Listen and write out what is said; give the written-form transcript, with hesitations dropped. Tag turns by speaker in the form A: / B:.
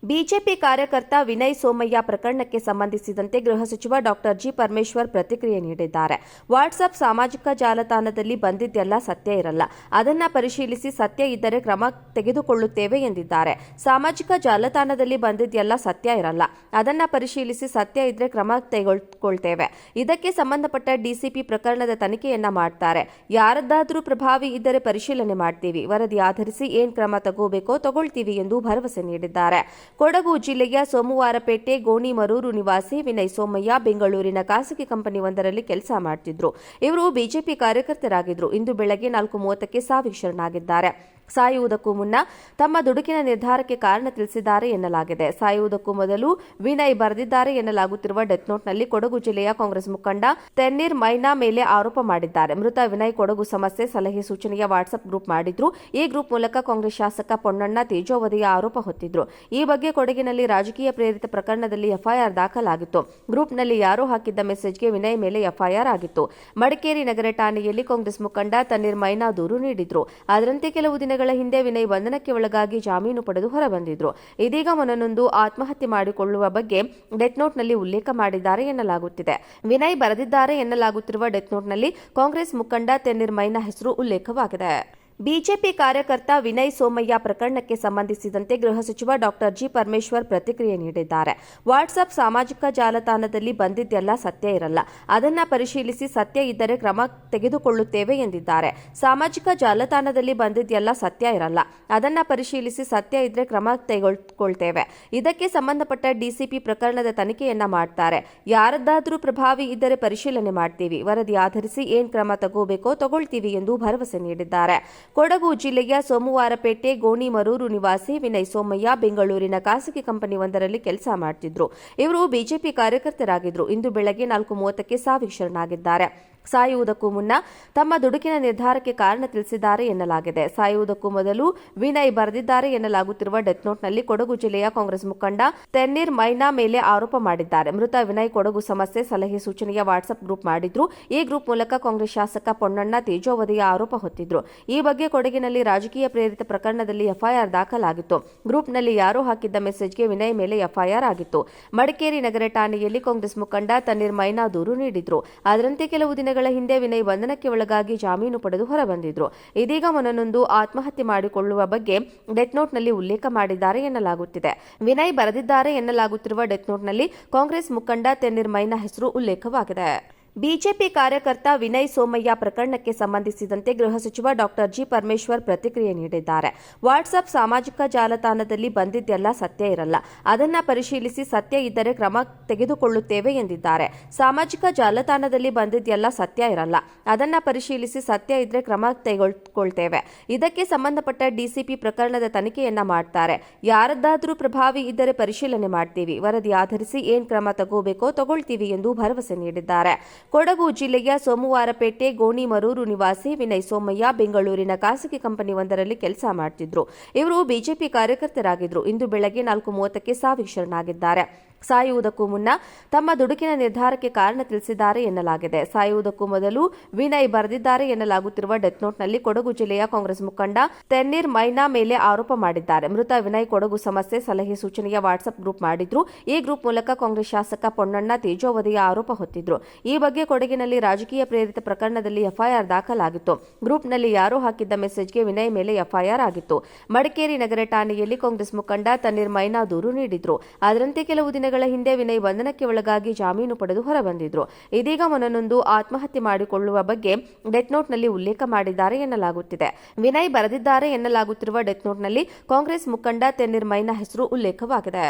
A: BJP ಕಾರ್ಯಕರ್ತ ವಿನಯ್ ಸೋಮಯ್ಯ ಪ್ರಕರಣಕ್ಕೆ ಸಂಬಂಧಿಸಿದಂತೆ ಗೃಹ ಸಚಿವ ಡಾಕ್ಟರ್ ಜಿ ಪರಮೇಶ್ವರ್ ಪ್ರತಿಕ್ರಿಯೆ ನೀಡಿದ್ದಾರೆ. ವಾಟ್ಸ್ಆಪ್ ಸಾಮಾಜಿಕ ಜಾಲತಾಣದಲ್ಲಿ ಬಂದಿದ್ದೆಲ್ಲ ಸತ್ಯ ಇರಲ್ಲ. ಅದನ್ನ ಪರಿಶೀಲಿಸಿ ಸತ್ಯ ಇದ್ದರೆ ಕ್ರಮ ತೆಗೆದುಕೊಳ್ಳುತ್ತೇವೆ ಎಂದಿದ್ದಾರೆ. ಸಾಮಾಜಿಕ ಜಾಲತಾಣದಲ್ಲಿ ಬಂದಿದ್ದೆಲ್ಲ ಸತ್ಯ ಇರಲ್ಲ. ಅದನ್ನ ಪರಿಶೀಲಿಸಿ ಸತ್ಯ ಇದ್ರೆ ಕ್ರಮ ತೆಗೆದುಕೊಳ್ತೇವೆ. ಇದಕ್ಕೆ ಸಂಬಂಧಪಟ್ಟ ಡಿಸಿಪಿ ಪ್ರಕರಣದ ತನಿಖೆಯನ್ನ ಮಾಡ್ತಾರೆ. ಯಾರದ್ದಾದ್ರೂ ಪ್ರಭಾವಿ ಇದ್ದರೆ ಪರಿಶೀಲನೆ ಮಾಡ್ತೀವಿ. ವರದಿ ಆಧರಿಸಿ ಏನ್ ಕ್ರಮ ತಗೋಬೇಕೋ ತಗೊಳ್ತೀವಿ ಎಂದು ಭರವಸೆ ನೀಡಿದ್ದಾರೆ. ಕೊಡಗು ಜಿಲ್ಲೆಯ ಸೋಮವಾರಪೇಟೆ ಗೋಣಿಮರೂರು ನಿವಾಸಿ ವಿನಯ್ ಸೋಮಯ್ಯ ಬೆಂಗಳೂರಿನ ಖಾಸಗಿ ಕಂಪನಿಯೊಂದರಲ್ಲಿ ಕೆಲಸ ಮಾಡುತ್ತಿದ್ದರು. ಇವರು ಬಿಜೆಪಿ ಕಾರ್ಯಕರ್ತರಾಗಿದ್ದರು. ಇಂದು ಬೆಳಗ್ಗೆ 4:30ಕ್ಕೆ ಸಾವಿಗೆ ಶರಣಾಗಿದ್ದಾರೆ. ಸಾಯುವುದಕ್ಕೂ ಮುನ್ನ ತಮ್ಮ ದುಡುಕಿನ ನಿರ್ಧಾರಕ್ಕೆ ಕಾರಣ ತಿಳಿಸಿದ್ದಾರೆ ಎನ್ನಲಾಗಿದೆ. ಸಾಯುವುದಕ್ಕೂ ಮೊದಲು ವಿನಯ್ ಬರೆದಿದ್ದಾರೆ ಎನ್ನಲಾಗುತ್ತಿರುವ ಡೆತ್ ನೋಟ್ನಲ್ಲಿ ಕೊಡಗು ಜಿಲ್ಲೆಯ ಕಾಂಗ್ರೆಸ್ ಮುಖಂಡ ತೆನ್ನೀರ್ ಮೈನಾ ಮೇಲೆ ಆರೋಪ ಮಾಡಿದ್ದಾರೆ. ಮೃತ ವಿನಯ್ ಕೊಡಗು ಸಮಸ್ಯೆ ಸಲಹೆ ಸೂಚನೆಯ ವಾಟ್ಸ್ಆಪ್ ಗ್ರೂಪ್ ಮಾಡಿದ್ರು. ಈ ಗ್ರೂಪ್ ಮೂಲಕ ಕಾಂಗ್ರೆಸ್ ಶಾಸಕ ಪೊನ್ನಣ್ಣ ತೇಜೋವಧಿಯ ಆರೋಪ ಹೊತ್ತಿದ್ರು. ಈ ಬಗ್ಗೆ ಕೊಡಗಿನಲ್ಲಿ ರಾಜಕೀಯ ಪ್ರೇರಿತ ಪ್ರಕರಣದಲ್ಲಿ ಎಫ್ಐಆರ್ ದಾಖಲಾಗಿತ್ತು. ಗ್ರೂಪ್ನಲ್ಲಿ ಯಾರೋ ಹಾಕಿದ್ದ ಮೆಸೇಜ್ಗೆ ವಿನಯ್ ಮೇಲೆ ಎಫ್ಐಆರ್ ಆಗಿತ್ತು. ಮಡಿಕೇರಿ ನಗರ ಠಾಣೆಯಲ್ಲಿ ಕಾಂಗ್ರೆಸ್ ಮುಖಂಡ ತನ್ನೀರ್ ಮೈನಾ ದೂರು ನೀಡಿದ್ರು. ಅದರಂತೆ ಕೆಲವು ದಿನಗಳ ಹಿಂದೆ ವಿನಯ್ ಬಂಧನಕ್ಕೆ ಒಳಗಾಗಿ ಜಾಮೀನು ಪಡೆದು ಹೊರಬಂದಿದ್ರು. ಇದೀಗ ಮನನೊಂದು ಆತ್ಮಹತ್ಯೆ ಮಾಡಿಕೊಳ್ಳುವ ಬಗ್ಗೆ ಡೆತ್ ನೋಟ್ನಲ್ಲಿ ಉಲ್ಲೇಖ ಮಾಡಿದ್ದಾರೆ ಎನ್ನಲಾಗುತ್ತಿದೆ. ವಿನಯ್ ಬರೆದಿದ್ದಾರೆ ಎನ್ನಲಾಗುತ್ತಿರುವ ಡೆತ್ ನೋಟ್ನಲ್ಲಿ ಕಾಂಗ್ರೆಸ್ ಮುಖಂಡ ತೆನ್ನೀರ್ ಮೈನಾ ಹೆಸರು ಉಲ್ಲೇಖವಾಗಿದೆ. ಬಿಜೆಪಿ ಕಾರ್ಯಕರ್ತ ವಿನಯ್ ಸೋಮಯ್ಯ ಪ್ರಕರಣಕ್ಕೆ ಸಂಬಂಧಿಸಿದಂತೆ ಗೃಹ ಸಚಿವ ಡಾಕ್ಟರ್ ಜಿ ಪರಮೇಶ್ವರ್ ಪ್ರತಿಕ್ರಿಯೆ ನೀಡಿದ್ದಾರೆ. ವಾಟ್ಸ್ಆಪ್ ಸಾಮಾಜಿಕ ಜಾಲತಾಣದಲ್ಲಿ ಬಂದಿದ್ದೆಲ್ಲ ಸತ್ಯ ಇರಲ್ಲ. ಅದನ್ನ ಪರಿಶೀಲಿಸಿ ಸತ್ಯ ಇದ್ದರೆ ಕ್ರಮ ತೆಗೆದುಕೊಳ್ಳುತ್ತೇವೆ ಎಂದಿದ್ದಾರೆ. ಸಾಮಾಜಿಕ ಜಾಲತಾಣದಲ್ಲಿ ಬಂದಿದ್ದೆಲ್ಲ ಸತ್ಯ ಇರಲ್ಲ. ಅದನ್ನ ಪರಿಶೀಲಿಸಿ ಸತ್ಯ ಇದ್ರೆ ಕ್ರಮ ತೆಗೆದುಕೊಳ್ತೇವೆ. ಇದಕ್ಕೆ ಸಂಬಂಧಪಟ್ಟ ಡಿಸಿಪಿ ಪ್ರಕರಣದ ತನಿಖೆಯನ್ನ ಮಾಡ್ತಾರೆ. ಯಾರದ್ದಾದ್ರೂ ಪ್ರಭಾವಿ ಇದ್ದರೆ ಪರಿಶೀಲನೆ ಮಾಡ್ತೀವಿ. ವರದಿ ಆಧರಿಸಿ ಏನ್ ಕ್ರಮ ತಗೋಬೇಕೋ ತಗೊಳ್ತೀವಿ ಎಂದು ಭರವಸೆ ನೀಡಿದ್ದಾರೆ. ಕೊಡಗು ಜಿಲ್ಲೆಯ ಸೋಮವಾರಪೇಟೆ ಗೋಣಿಮರೂರು ನಿವಾಸಿ ವಿನಯ್ ಸೋಮಯ್ಯ ಬೆಂಗಳೂರಿನ ಖಾಸಗಿ ಕಂಪನಿಯೊಂದರಲ್ಲಿ ಕೆಲಸ ಮಾಡುತ್ತಿದ್ದರು. ಇವರು ಬಿಜೆಪಿ ಕಾರ್ಯಕರ್ತರಾಗಿದ್ದರು. ಇಂದು ಬೆಳಗ್ಗೆ 4:30ಕ್ಕೆ ಸಾವಿಗೆ ಶರಣಾಗಿದ್ದಾರೆ. ಸಾಯುವುದಕ್ಕೂ ಮುನ್ನ ತಮ್ಮ ದುಡುಕಿನ ನಿರ್ಧಾರಕ್ಕೆ ಕಾರಣ ತಿಳಿಸಿದ್ದಾರೆ ಎನ್ನಲಾಗಿದೆ. ಸಾಯುವುದಕ್ಕೂ ಮೊದಲು ವಿನಯ್ ಬರೆದಿದ್ದಾರೆ ಎನ್ನಲಾಗುತ್ತಿರುವ ಡೆತ್ ನೋಟ್ನಲ್ಲಿ ಕೊಡಗು ಜಿಲ್ಲೆಯ ಕಾಂಗ್ರೆಸ್ ಮುಖಂಡ ತೆನ್ನೀರ್ ಮೈನಾ ಮೇಲೆ ಆರೋಪ ಮಾಡಿದ್ದಾರೆ. ಮೃತ ವಿನಯ್ ಕೊಡಗು ಸಮಸ್ಯೆ ಸಲಹೆ ಸೂಚನೆಯ ವಾಟ್ಸ್ಆಪ್ ಗ್ರೂಪ್ ಮಾಡಿದ್ರು. ಈ ಗ್ರೂಪ್ ಮೂಲಕ ಕಾಂಗ್ರೆಸ್ ಶಾಸಕ ಪೊನ್ನಣ್ಣ ತೇಜೋವಧಿಯ ಆರೋಪ ಹೊತ್ತಿದ್ರು. ಈ ಬಗ್ಗೆ ಕೊಡಗಿನಲ್ಲಿ ರಾಜಕೀಯ ಪ್ರೇರಿತ ಪ್ರಕರಣದಲ್ಲಿ ಎಫ್ಐಆರ್ ದಾಖಲಾಗಿತ್ತು. ಗ್ರೂಪ್ನಲ್ಲಿ ಯಾರೋ ಹಾಕಿದ್ದ ಮೆಸೇಜ್ಗೆ ವಿನಯ್ ಮೇಲೆ ಎಫ್ಐಆರ್ ಆಗಿತ್ತು. ಮಡಿಕೇರಿ ನಗರ ಠಾಣೆಯಲ್ಲಿ ಕಾಂಗ್ರೆಸ್ ಮುಖಂಡ ತನ್ನೀರ್ ಮೈನಾ ದೂರು ನೀಡಿದ್ರು. ಅದರಂತೆ ಕೆಲವು ದಿನಗಳ ಹಿಂದೆ ವಿನಯ್ ಬಂಧನಕ್ಕೆ ಒಳಗಾಗಿ ಜಾಮೀನು ಪಡೆದು ಹೊರಬಂದಿದ್ರು. ಇದೀಗ ಮನನೊಂದು ಆತ್ಮಹತ್ಯೆ ಮಾಡಿಕೊಳ್ಳುವ ಬಗ್ಗೆ ಡೆತ್ ನೋಟ್ನಲ್ಲಿ ಉಲ್ಲೇಖ ಮಾಡಿದ್ದಾರೆ ಎನ್ನಲಾಗುತ್ತಿದೆ. ವಿನಯ್ ಬರೆದಿದ್ದಾರೆ ಎನ್ನಲಾಗುತ್ತಿರುವ ಡೆತ್ ನೋಟ್ನಲ್ಲಿ ಕಾಂಗ್ರೆಸ್ ಮುಖಂಡ ತೆನ್ನೀರ್ ಮೈನಾ ಹೆಸರು ಉಲ್ಲೇಖವಾಗಿದೆ. ಬಿಜೆಪಿ ಕಾರ್ಯಕರ್ತ ವಿನಯ್ ಸೋಮಯ್ಯ ಪ್ರಕರಣಕ್ಕೆ ಸಂಬಂಧಿಸಿದಂತೆ ಗೃಹ ಸಚಿವ ಡಾಕ್ಟರ್ ಜಿ ಪರಮೇಶ್ವರ್ ಪ್ರತಿಕ್ರಿಯೆ ನೀಡಿದ್ದಾರೆ. ವಾಟ್ಸ್ಆಪ್ ಸಾಮಾಜಿಕ ಜಾಲತಾಣದಲ್ಲಿ ಬಂದಿದ್ದೆಲ್ಲ ಸತ್ಯ ಇರಲ್ಲ. ಅದನ್ನ ಪರಿಶೀಲಿಸಿ ಸತ್ಯ ಇದ್ದರೆ ಕ್ರಮ ತೆಗೆದುಕೊಳ್ಳುತ್ತೇವೆ ಎಂದಿದ್ದಾರೆ. ಸಾಮಾಜಿಕ ಜಾಲತಾಣದಲ್ಲಿ ಬಂದಿದ್ದೆಲ್ಲ ಸತ್ಯ ಇರಲ್ಲ. ಅದನ್ನ ಪರಿಶೀಲಿಸಿ ಸತ್ಯ ಇದ್ರೆ ಕ್ರಮ ತೆಗೆದುಕೊಳ್ತೇವೆ. ಇದಕ್ಕೆ ಸಂಬಂಧಪಟ್ಟ ಡಿಸಿಪಿ ಪ್ರಕರಣದ ತನಿಖೆಯನ್ನ ಮಾಡ್ತಾರೆ. ಯಾರದ್ದಾದ್ರೂ ಪ್ರಭಾವಿ ಇದ್ದರೆ ಪರಿಶೀಲನೆ ಮಾಡ್ತೀವಿ. ವರದಿ ಆಧರಿಸಿ ಏನ್ ಕ್ರಮ ತಗೋಬೇಕೋ ತಗೊಳ್ತೀವಿ ಎಂದು ಭರವಸೆ ನೀಡಿದ್ದಾರೆ. ಕೊಡಗು ಜಿಲ್ಲೆಯ ಸೋಮವಾರಪೇಟೆ ಗೋಣಿಮರೂರು ನಿವಾಸಿ ವಿನಯ್ ಸೋಮಯ್ಯ ಬೆಂಗಳೂರಿನ ಖಾಸಗಿ ಕಂಪನಿಯೊಂದರಲ್ಲಿ ಕೆಲಸ ಮಾಡುತ್ತಿದ್ದರು. ಇವರು ಬಿಜೆಪಿ ಕಾರ್ಯಕರ್ತರಾಗಿದ್ದರು. ಇಂದು ಬೆಳಗ್ಗೆ 4:30ಕ್ಕೆ ಸಾವಿಗೆ ಶರಣಾಗಿದ್ದಾರೆ. ಸಾಯುವುದಕ್ಕೂ ಮುನ್ನ ತಮ್ಮ ದುಡುಕಿನ ನಿರ್ಧಾರಕ್ಕೆ ಕಾರಣ ತಿಳಿಸಿದ್ದಾರೆ ಎನ್ನಲಾಗಿದೆ. ಸಾಯುವುದಕ್ಕೂ ಮೊದಲು ವಿನಯ್ ಬರೆದಿದ್ದಾರೆ ಎನ್ನಲಾಗುತ್ತಿರುವ ಡೆತ್ ನೋಟ್ನಲ್ಲಿ ಕೊಡಗು ಜಿಲ್ಲೆಯ ಕಾಂಗ್ರೆಸ್ ಮುಖಂಡ ತೆನ್ನೀರ್ ಮೈನಾ ಮೇಲೆ ಆರೋಪ ಮಾಡಿದ್ದಾರೆ. ಮೃತ ವಿನಯ್ ಕೊಡಗು ಸಮಸ್ಯೆ ಸಲಹೆ ಸೂಚನೆಯ ವಾಟ್ಸ್ಆಪ್ ಗ್ರೂಪ್ ಮಾಡಿದ್ರು. ಈ ಗ್ರೂಪ್ ಮೂಲಕ ಕಾಂಗ್ರೆಸ್ ಶಾಸಕ ಪೊನ್ನಣ್ಣ ತೇಜೋವಧಿಯ ಆರೋಪ ಹೊತ್ತಿದ್ರು. ಈ ಬಗ್ಗೆ ಕೊಡಗಿನಲ್ಲಿ ರಾಜಕೀಯ ಪ್ರೇರಿತ ಪ್ರಕರಣದಲ್ಲಿ ಎಫ್ಐಆರ್ ದಾಖಲಾಗಿತ್ತು. ಗ್ರೂಪ್ನಲ್ಲಿ ಯಾರೋ ಹಾಕಿದ್ದ ಮೆಸೇಜ್ಗೆ ವಿನಯ್ ಮೇಲೆ ಎಫ್ಐಆರ್ ಆಗಿತ್ತು. ಮಡಿಕೇರಿ ನಗರ ಠಾಣೆಯಲ್ಲಿ ಕಾಂಗ್ರೆಸ್ ಮುಖಂಡ ತನ್ನೀರ್ ಮೈನಾ ದೂರು ನೀಡಿದ್ರು. ಅದರಂತೆ ಕೆಲವು ದಿನಗಳ ಹಿಂದೆ ವಿನಯ್ ಬಂಧನಕ್ಕೆ ಒಳಗಾಗಿ ಜಾಮೀನು ಪಡೆದು ಹೊರಬಂದಿದ್ರು. ಇದೀಗ ಮನನೊಂದು ಆತ್ಮಹತ್ಯೆ ಮಾಡಿಕೊಳ್ಳುವ ಬಗ್ಗೆ ಡೆತ್ ನೋಟ್ನಲ್ಲಿ ಉಲ್ಲೇಖ ಮಾಡಿದ್ದಾರೆ ಎನ್ನಲಾಗುತ್ತಿದೆ. ವಿನಯ್ ಬರೆದಿದ್ದಾರೆ ಎನ್ನಲಾಗುತ್ತಿರುವ ಡೆತ್ ನೋಟ್ನಲ್ಲಿ ಕಾಂಗ್ರೆಸ್ ಮುಖಂಡ ತೆನ್ನೀರ್ ಮೈನಾ ಹೆಸರು ಉಲ್ಲೇಖವಾಗಿದೆ.